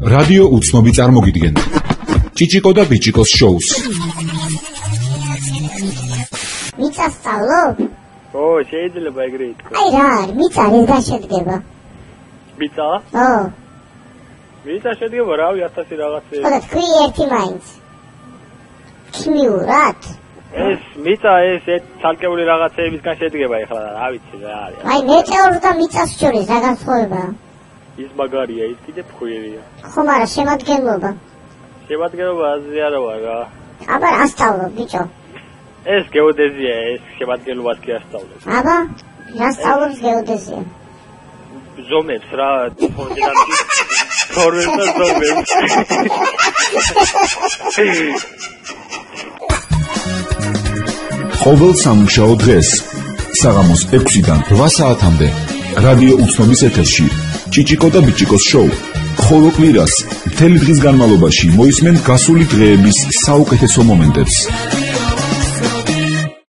რადიო უცნობი წარმოგიდგენთ ჭიჭიკო და ბიჭიკოს შოუს. მიწა სწავლობ? შეიძლება ეგრე ითქვა. აი რა, მიწა რის გაშედგება? მიწა? მიწა შედგება რავი 1000 რაღაცეები. ხოდა თქვი ერთი მაინც. ქიმიურად? ეს მიწა ეს ცალკეული რაღაცეებისგან შედგება ეხლა რა ვიცი რა არის. აი მეტეორს და მიწას შორის რა განსხვავებაა? ის მაგარია, ის კიდე ფხვირია. ხო, მაგრამ შემადგენლობა. შემადგენლობა აზრი არა ვარ რა. აბა რა სწავლობ ბიჭო? ეს გეოდეზია, ეს შემადგენლობას კი ასწავლებს. აბა, რა სწავლობს გეოდეზია? ზომებს რა, ფორმებს და ზომებს. ყოველ სამუშაო დღეს საღამოს 6-დან 8 საათამდე რადიო უცნობის ეთერში ჭიჭიკო და ბიჭიკოს შოუ. ხოლო კვირას მთელი დღის განმავლობაში მოისმენთ გასული დღეების საუკეთესო მომენტებს.